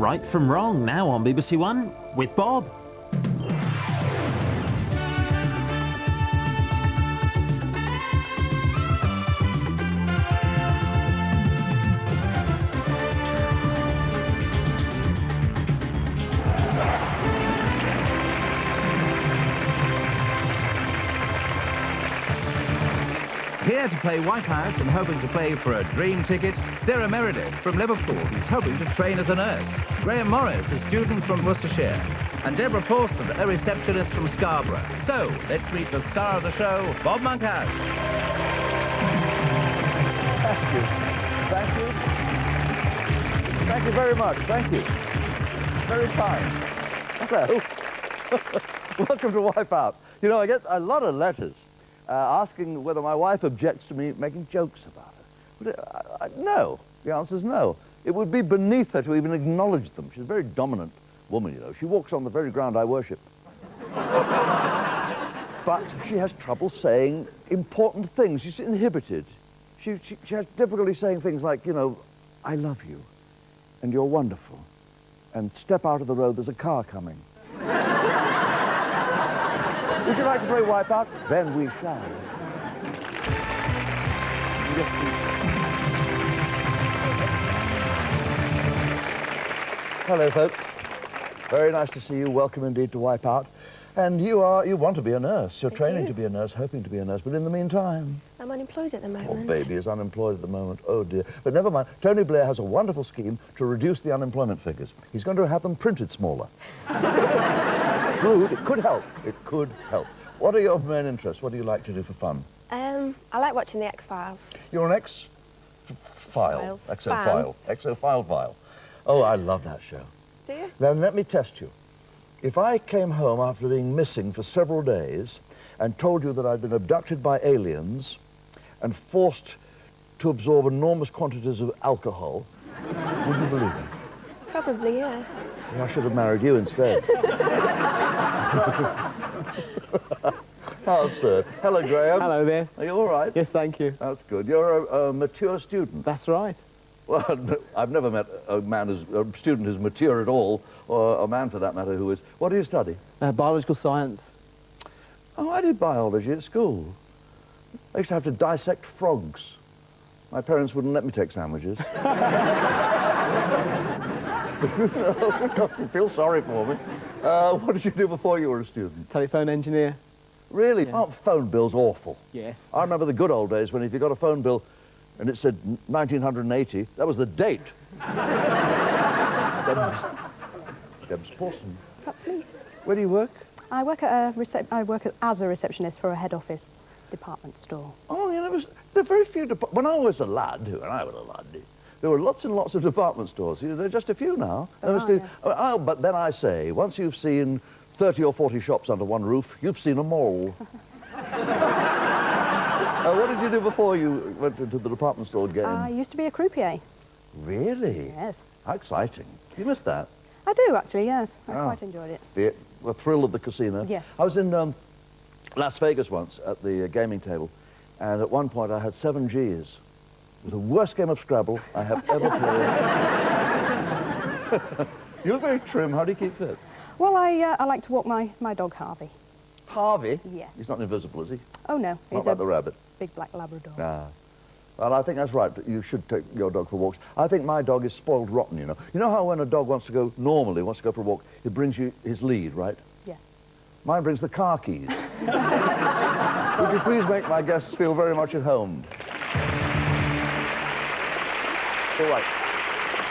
Right from Wrong, now on BBC One with Bob. Here to play Wipeout and hoping to play for a dream ticket, Sarah Meredith from Liverpool, who's hoping to train as a nurse. Graham Morris, a student from Worcestershire. And Deborah Pawson, a receptionist from Scarborough. So, let's meet the star of the show, Bob Monkhouse. Thank you. Thank you. Thank you very much. Thank you. Very kind. Hello. Welcome to Wipeout. You know, I get a lot of letters asking whether my wife objects to me making jokes about her. But no. The answer is no. It would be beneath her to even acknowledge them. She's a very dominant woman, you know. She walks on the very ground I worship. But she has trouble saying important things. She's inhibited. She has difficulty saying things like, you know, I love you, and you're wonderful, and step out of the road, there's a car coming. Would you like to play Wipeout? Then we shall. Yes, please. Hello, folks. Very nice to see you. Welcome indeed to Wipeout. And you want to be a nurse. You're training to be a nurse, hoping to be a nurse. But in the meantime... I'm unemployed at the moment. Poor baby is unemployed at the moment. Oh, dear. But never mind. Tony Blair has a wonderful scheme to reduce the unemployment figures. He's going to have them printed smaller. True, it could help. It could help. What are your main interests? What do you like to do for fun? I like watching the X-Files. You're an X-File. Exophile. Exophile file. Oh, I love that show. Do you? Then let me test you. If I came home after being missing for several days and told you that I'd been abducted by aliens and forced to absorb enormous quantities of alcohol, would you believe me? Probably, yeah. See, I should have married you instead. How absurd. Hello, Graham. Hello there. Are you all right? Yes, thank you. That's good. You're a mature student. That's right. Well, no, I've never met a student who's mature at all, or a man for that matter who is. What do you study? Biological science. Oh, I did biology at school. I used to have to dissect frogs. My parents wouldn't let me take sandwiches. You feel sorry for me. What did you do before you were a student? Telephone engineer. Really? Yeah. Aren't phone bills awful? Yes. I remember the good old days when if you got a phone bill and it said 1980, that was the date. Deb's Pawson. That's me. Where do you work? I work at as a receptionist for a head office department store. Oh, you know, there are very few when I was a lad, there were lots and lots of department stores. You know, there are just a few now. Yeah. But then I say, once you've seen 30 or 40 shops under one roof, you've seen them all. What did you do before you went into the department store game? I used to be a croupier. Really? Yes. How exciting. You missed that? I do, actually, yes. I quite enjoyed it. The thrill of the casino. Yes. I was in Las Vegas once at the gaming table, and at one point I had 7 Gs. It was the worst game of Scrabble I have ever played. You're very trim. How do you keep fit? Well, I like to walk my dog, Harvey. Harvey? Yes. He's not invisible, is he? Oh, no. Not He's like the rabbit. big black Labrador. Ah. Well, I think that's right. You should take your dog for walks. I think my dog is spoiled rotten, you know. You know how when a dog wants to go for a walk, it brings you his lead, right? Yes. Mine brings the car keys. Would you please make my guests feel very much at home? All right.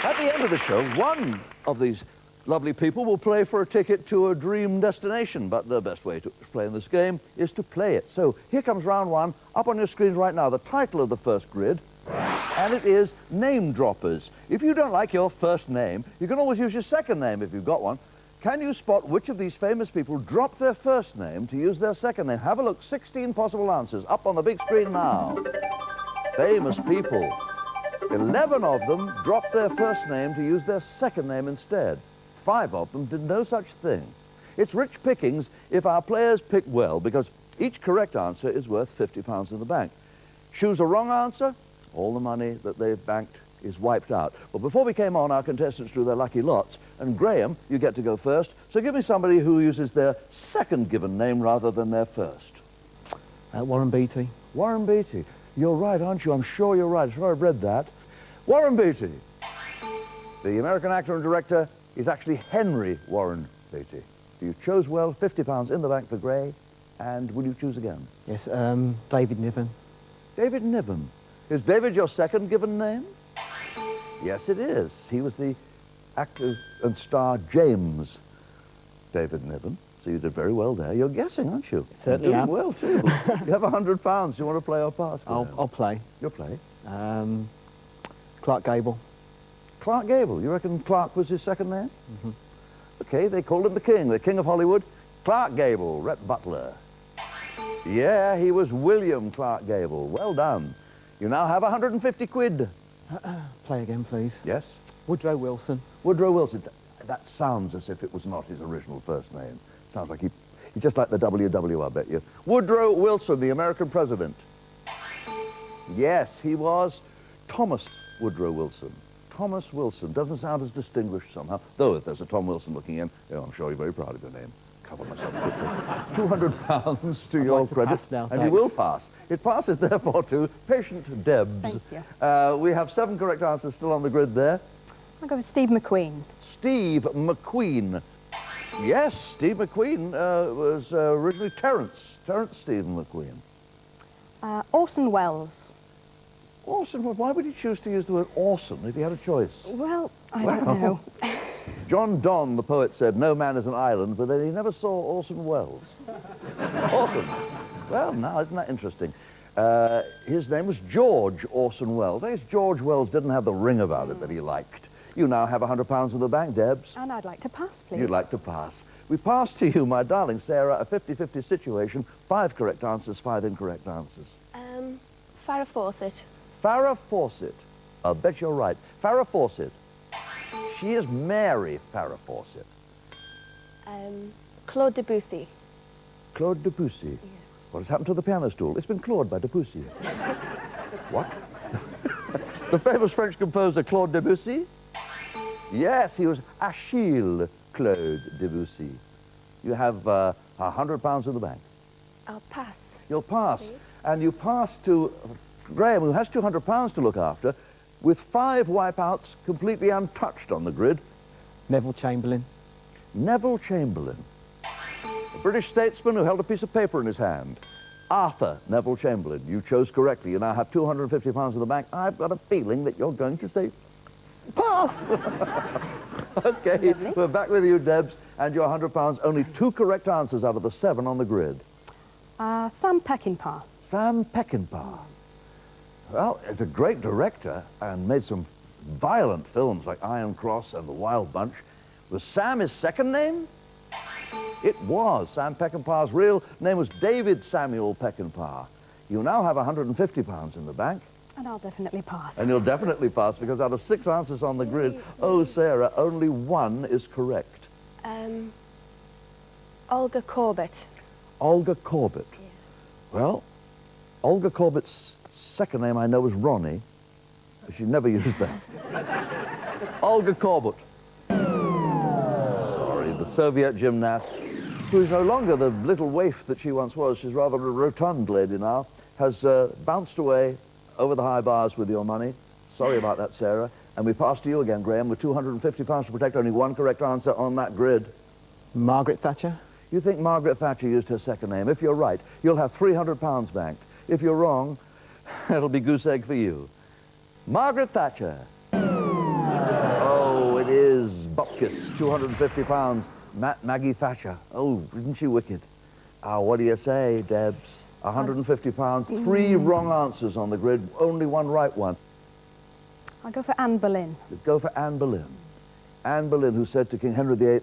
At the end of the show, one of these lovely people will play for a ticket to a dream destination, but the best way to play in this game is to play it. So here comes round one, up on your screens right now, the title of the first grid, and it is Name Droppers. If you don't like your first name, you can always use your second name if you've got one. Can you spot which of these famous people dropped their first name to use their second name? Have a look, 16 possible answers, up on the big screen now. Famous people. 11 of them dropped their first name to use their second name instead. 5 of them did no such thing. It's rich pickings if our players pick well, because each correct answer is worth £50 in the bank. Choose a wrong answer, all the money that they've banked is wiped out. But before we came on, our contestants drew their lucky lots. And Graham, you get to go first. So give me somebody who uses their second given name rather than their first. Warren Beatty. Warren Beatty. You're right, aren't you? I'm sure you're right. I'm sure I've read that. Warren Beatty. The American actor and director is actually Henry Warren Beatty. You chose well, £50 in the bank for Gray. And will you choose again? Yes, David Niven. David Niven. Is David your second given name? Yes, it is. He was the actor and star James David Niven. So you did very well there. You're guessing, aren't you? Certainly You're am. doing well, too. You have £100. You want to play or pass? I'll play. You'll play. Clark Gable. Clark Gable. You reckon Clark was his second name? Mm-hmm. Okay, they called him the King of Hollywood. Clark Gable, Rhett Butler. Yeah, he was William Clark Gable. Well done. You now have 150 quid. Play again, please. Yes? Woodrow Wilson. Woodrow Wilson. That sounds as if it was not his original first name. Sounds like he just like the WW, I bet you. Woodrow Wilson, the American president. Yes, he was Thomas Woodrow Wilson. Thomas Wilson. Doesn't sound as distinguished somehow. Though if there's a Tom Wilson looking in, I'm sure you're very proud of your name. Cover myself quickly. £200 to your credit. Now, and you will pass. It passes, therefore, to patient Debs. Thank you. We have 7 correct answers still on the grid there. I'll go with Steve McQueen. Steve McQueen. Yes, Steve McQueen was originally Terence Stephen McQueen. Orson Welles. Orson, why would you choose to use the word Orson if you had a choice? Well, I don't know. John Donne, the poet, said, no man is an island, but then he never saw Orson Welles. Orson. Well, now, isn't that interesting? His name was George Orson Welles. I guess George Wells didn't have the ring about it that he liked. You now have £100 in the bank, Debs. And I'd like to pass, please. You'd like to pass. We pass to you, my darling Sarah, a 50-50 situation. 5 correct answers, 5 incorrect answers. Farrah Fawcett. Farrah Fawcett. I'll bet you're right. Farrah Fawcett. She is Mary Farrah Fawcett. Claude Debussy. Claude Debussy. Yeah. What has happened to the piano stool? It's been clawed by Debussy. What? The famous French composer Claude Debussy? Yes, he was Achille Claude Debussy. You have £100 in the bank. I'll pass. You'll pass. Please. And you pass to Graham, who has £200 to look after, with 5 wipeouts completely untouched on the grid. Neville Chamberlain. Neville Chamberlain. A British statesman who held a piece of paper in his hand. Arthur Neville Chamberlain. You chose correctly. You now have £250 in the bank. I've got a feeling that you're going to say, pass! Okay, Lovely. we're back with you, Debs, and your £100. Only 2 correct answers out of the 7 on the grid. Sam Peckinpah. Sam Peckinpah. Well, it's a great director and made some violent films like Iron Cross and The Wild Bunch. Was Sam his second name? It was. Sam Peckinpah's real name was David Samuel Peckinpah. You now have £150 in the bank. And I'll definitely pass. And you'll definitely pass because out of 6 answers on the grid, oh, Sarah, only 1 is correct. Olga Corbett. Olga Corbett. Yeah. Well, Olga Corbett's second name I know is Ronnie. She never used that. Olga Corbett. Sorry, the Soviet gymnast, who is no longer the little waif that she once was. She's rather a rotund lady now, has bounced away over the high bars with your money. Sorry about that, Sarah. And we pass to you again, Graham, with £250 to protect. Only 1 correct answer on that grid. Margaret Thatcher. You think Margaret Thatcher used her second name. If you're right, you'll have £300 banked. If you're wrong, it'll be goose egg for you. Margaret Thatcher. Oh, it is Bupkis, £250. Maggie Thatcher. Oh, isn't she wicked? What do you say, Debs? £150, 3 wrong answers on the grid, only 1 right one. I'll go for Anne Boleyn. Go for Anne Boleyn. Anne Boleyn, who said to King Henry VIII,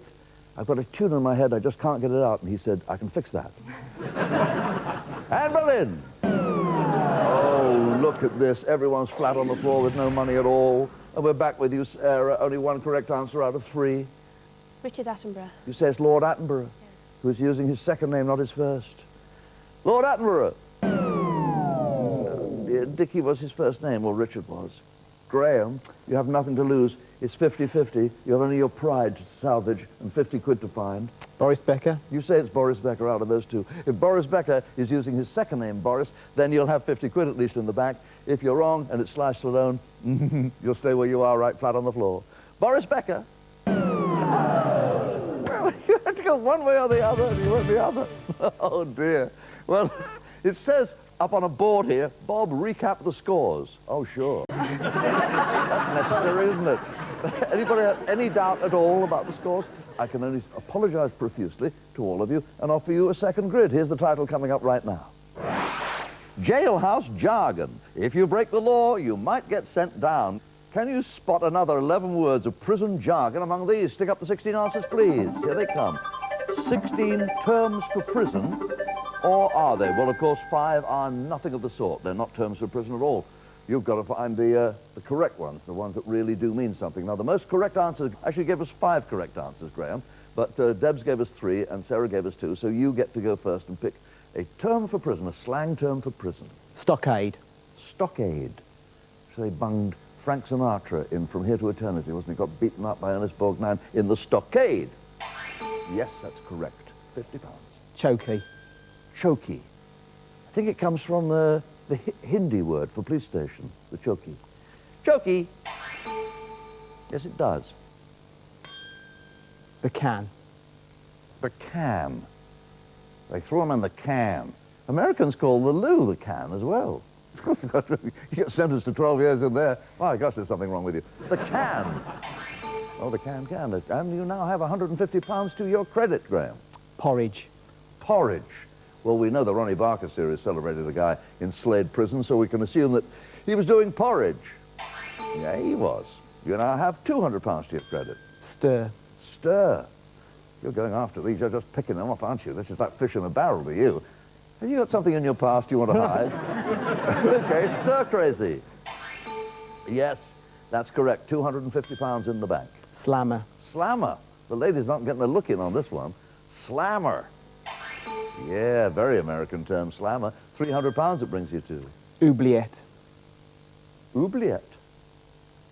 I've got a tune in my head, I just can't get it out. And he said, I can fix that. Anne Boleyn! Oh, look at this. Everyone's flat on the floor with no money at all. And we're back with you, Sarah. Only 1 correct answer out of 3. Richard Attenborough. You say it's Lord Attenborough, who's using his second name, not his first. Lord Attenborough. Dickie was his first name, or Richard was. Graham, you have nothing to lose. It's 50-50. You have only your pride to salvage and 50 quid to find. Boris Becker. You say it's Boris Becker out of those two. If Boris Becker is using his second name, Boris, then you'll have 50 quid at least in the bank. If you're wrong and it's Slash Stallone, you'll stay where you are, right flat on the floor. Boris Becker. Well, you have to go one way or the other, and you went the other. Oh, dear. Well, it says up on a board here, Bob, recap the scores. Oh, sure. That's necessary, isn't it? Anybody have any doubt at all about the scores? I can only apologize profusely to all of you and offer you a second grid. Here's the title coming up right now. Jailhouse Jargon. If you break the law, you might get sent down. Can you spot another 11 words of prison jargon among these? Stick up the 16 answers, please. Here they come. 16 terms for prison, or are they? Well, of course, 5 are nothing of the sort. They're not terms for prison at all. You've got to find the correct ones, the ones that really do mean something. Now, the most correct answers actually gave us 5 correct answers, Graham, but Debs gave us 3 and Sarah gave us 2, so you get to go first and pick a term for prison, a slang term for prison. Stockade. Stockade. So they bunged Frank Sinatra in From Here to Eternity, wasn't he? Got beaten up by Ernest Borgnine in the stockade. Yes, that's correct. £50. Chokey. Chokey. I think it comes from the Hindi word for police station, the chokey. Chokey. Yes, it does. The can. The can. They threw them in the can. Americans call the loo the can as well. You get sentenced to 12 years in there. My gosh, there's something wrong with you. The can. Oh, the can. And you now have £150 to your credit, Graham. Porridge. Porridge. Well, we know the Ronnie Barker series celebrated a guy in Slade Prison, so we can assume that he was doing porridge. Yeah, he was. You now have £200 to your credit. Stir. Stir. You're going after these. You're just picking them off, aren't you? This is like fish in a barrel to you. Have you got something in your past you want to hide? Okay, stir crazy. Yes, that's correct. £250 in the bank. Slammer. Slammer. The lady's not getting a look in on this one. Slammer. Yeah, very American term, slammer. £300 it brings you to. Oubliette. Oubliette.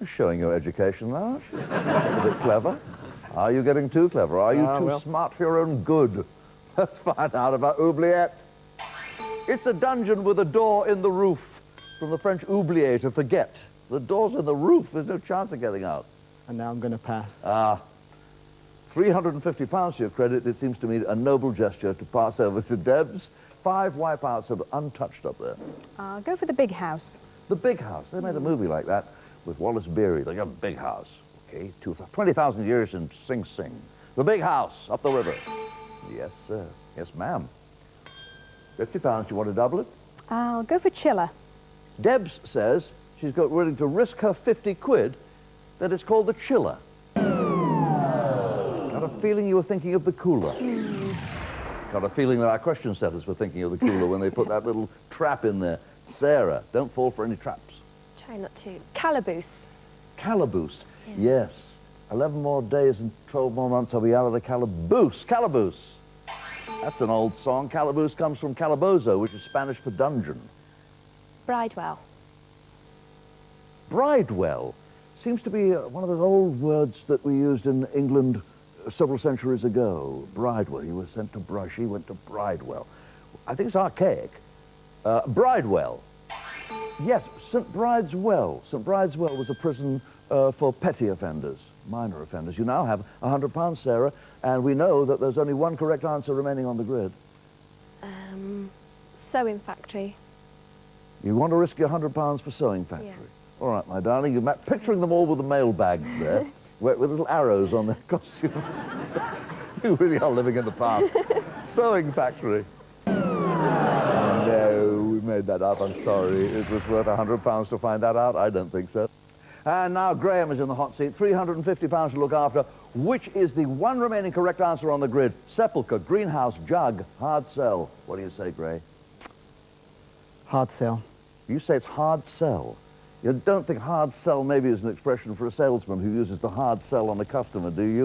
You're showing your education now, aren't you? A bit clever. Are you getting too clever? Are you too smart for your own good? Let's find out about oubliette. It's a dungeon with a door in the roof. From the French oublier, to forget. The door's in the roof. There's no chance of getting out. And now I'm going to pass. £350 to your credit. It seems to me a noble gesture to pass over to Debs. 5 wipeouts are untouched up there. I'll go for the big house. The Big House. They made a movie like that with Wallace Beery. They got a big house. Okay, 20,000 years in Sing Sing. The Big House up the river. Yes, sir. Yes, ma'am. £50. You want to double it? I'll go for chiller. Debs says she's willing to risk her 50 quid that it's called the chiller. Got a feeling you were thinking of the cooler. Got a feeling that our question setters were thinking of the cooler when they put that little trap in there. Sarah, don't fall for any traps. Try not to. Calaboose. Calaboose. Yes. 11 more days and 12 more months I'll be out of the calaboose. Calaboose. That's an old song. Calaboose comes from calabozo, which is Spanish for dungeon. Bridewell. Bridewell seems to be one of those old words that we used in England several centuries ago. Bridewell. You were sent to She went to Bridewell. I think it's archaic. Bridewell. Yes, St. Bride's Well. St. Bride's Well was a prison for petty offenders, minor offenders. You now have £100, Sarah, and we know that there's only one correct answer remaining on the grid. Sewing factory. You want to risk your £100 for sewing factory? Yeah. All right, my darling. You're picturing them all with the mail bags there, with little arrows on their costumes. You really are living in the past. Sewing factory. No, we made that up. I'm sorry. It was worth £100 to find that out. I don't think so. And now Graham is in the hot seat. £350 to look after. Which is the one remaining correct answer on the grid? Sepulchre, greenhouse, jug, hard sell. What do you say, Gray? Hard sell. You say it's hard sell. You don't think hard sell maybe is an expression for a salesman who uses the hard sell on a customer, do you?